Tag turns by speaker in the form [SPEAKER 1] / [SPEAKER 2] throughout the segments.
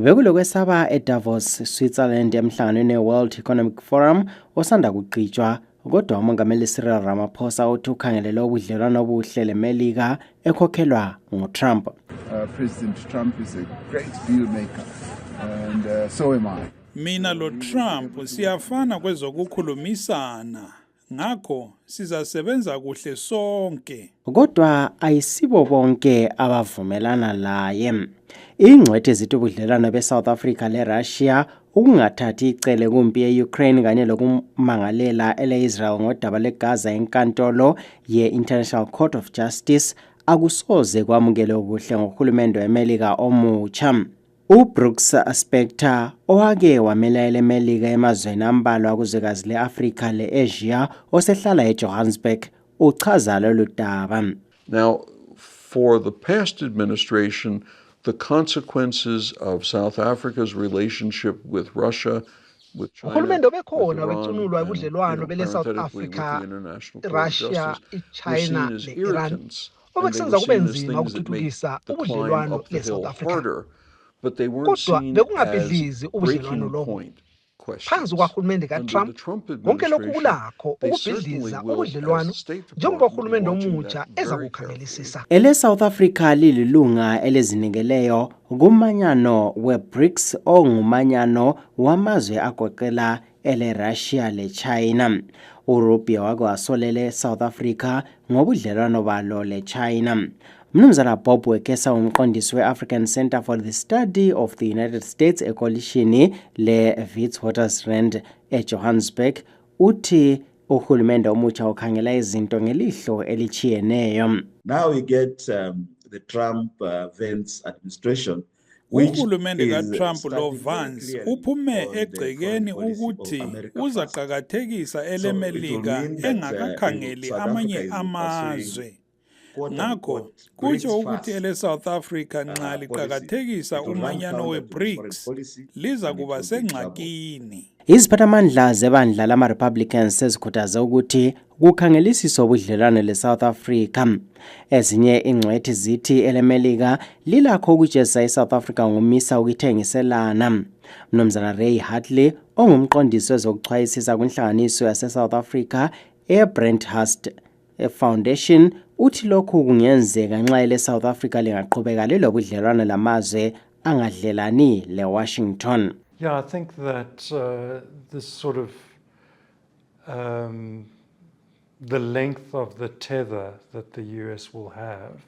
[SPEAKER 1] Bekulokwesaba eDavos, Switzerland emhlanganweni we-World Economic Forum osanda kuqhutshwa kodwa uMongameli Cyril Ramaphosa uthi ukhangelele ubudlelwano obuhle leMelika ekhokhelwa nguTrump.
[SPEAKER 2] President Trump is a great deal maker and so am I.
[SPEAKER 3] Mina lo Trump siyafana kwezokukhulumisana. Ngakho sizasebenza kuhle sonke.
[SPEAKER 1] Kodwa ayisibo bonke abavumelana laye. Ingcwethi zithi ubudlelwano beSouth Africa leRussia ukungathathi icele kumpi yeUkraine kanye lokumangalela eleIsrael ngodaba leGaza enkantolo ye-International Court of Justice akusoze kwamukele okuhle ngohulumende weMelika omutsha. uBrooks Spector owake wamela eleMelika emazweni ambalwa kuzwekazi leAfrika leAsia osehlala eJohannesburg uchaza lolu daba.
[SPEAKER 4] Now, for the past administration, the consequences of South Africa's relationship with Russia, with China,
[SPEAKER 5] uhulumende obekhona wecunulwa ubudlelwano bele South Africa, Russia, China ne-Iran obekusenza kube nzima ukuthuthukisa ubudlelwano le-South Africa. Kodwa bekungabhidlizi ubudlelwano lobo. Phansi kwahulumende kaTrump konke lokhu kulakho ukubhidliza ubudlelwano njengoba uhulumende omutsha ezakukhangelisisa.
[SPEAKER 1] EleSouth Africa lilunga elezinikeleyo kumanyano weBRICS ongumanyano wamazwe agoqela eleRussia leChina. uRubio wakwasolele South Africa ngobudlelwano balo leChina. Mnumzana Bob Wekesa umqondisi we-African Center for the Study of the United States ekolishini le-Witwatersrand eJohannesburg uthi uhulumende omutsha ukhangela izinto ngelihlo elichiyeneyo.
[SPEAKER 6] Now we get the Trump-Vance administration.
[SPEAKER 3] Uhulumende kaTrump lo Vance uphume egcekeni ukuthi uzaqhakathekisa eleMelika engakakhangeli amanye amazwe. Ngakho kutsho ukuthi eleSouth Africa nxa liqhakathekisa umanyano weBRICS liza kuba sengxakini.
[SPEAKER 1] Iziphathamandla zebandla lama-Republicans sezikhuthaze ukuthi kukhangelisiswe ubudlelwano leSouth Africa. Ezinye ingcwethi zithi eleMelika lilakho ukujezisa iSouth Africa ngomisa ukuthengiselana. Mnumzana Ray Hartley ongumqondisi wezokuchwayisisa kwinhlanganiso yaseSouth Africa eBrenthurst Foundation uthi lokhu kungenzeka nxa eleSouth Africa lingaqhubeka lelobudlelwano lamazwe angadlelani leWashington.
[SPEAKER 7] Yeah, I think that this sort of the length of the tether that the US will have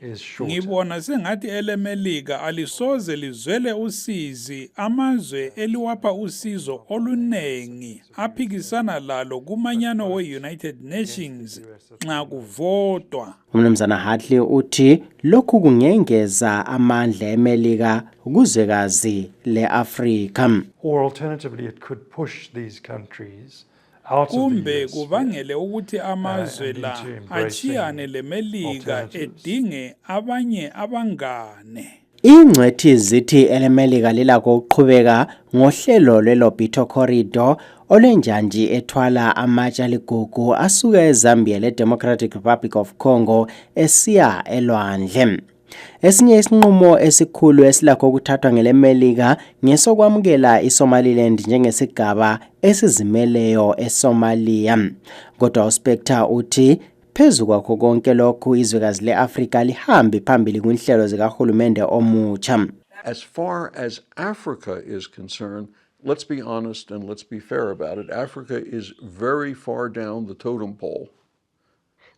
[SPEAKER 7] is short.
[SPEAKER 3] Ngibona sengathi eleMelika alisoze lizwele usizi amazwe eliwapha usizo olunengi aphikisana lalo kumanyano we-United Nations nxa kuvotwa.
[SPEAKER 1] Mnumzana Hartley uthi lokhu kungengeza amandla eMelika kuzwekazi leAfrika.
[SPEAKER 7] Or alternatively it could push these countries
[SPEAKER 3] kumbe kubangele ukuthi amazwe la achiyane leMelika edinge abanye abangane.
[SPEAKER 1] Ingcwethi zithi eleMelika lilakho ukuqhubeka ngohlelo lweLobito Corridor olwenjanji ethwala amatshe aligugu asuka eZambia leDemocratic Republic of Congo esiya elwandle. Esinye isinqumo esikhulu esilakho ukuthathwa ngeleMelika ngesokwamukela iSomaliland njengesigaba esizimeleyo eSomalia. Kodwa uSpector uthi phezu kwakho konke lokhu izwekazi leAfrika lihambe phambili kwinhlelo zikahulumende omutsha.
[SPEAKER 4] As far as Africa is concerned, let's be honest and let's be fair about it. Africa is very far down the totem pole.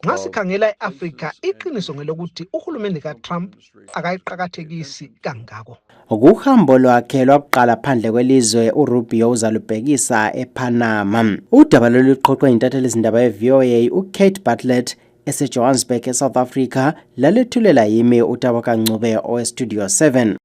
[SPEAKER 5] Nxa sikhangela iAfrika iqiniso ngelokuthi uhulumende kaTrump akayiqhakathekisi kangako.
[SPEAKER 1] Ukuhambo lwakhe lwakuqala phandle kwelizwe uRubio uzalubhekisa ePanama. Udaba loluqoqwe intatheli izindaba yeVOA uKate Bartlett eseJohannesburg eSouth Africa lalethulela yimi uTabaka Ncube oweStudio 7.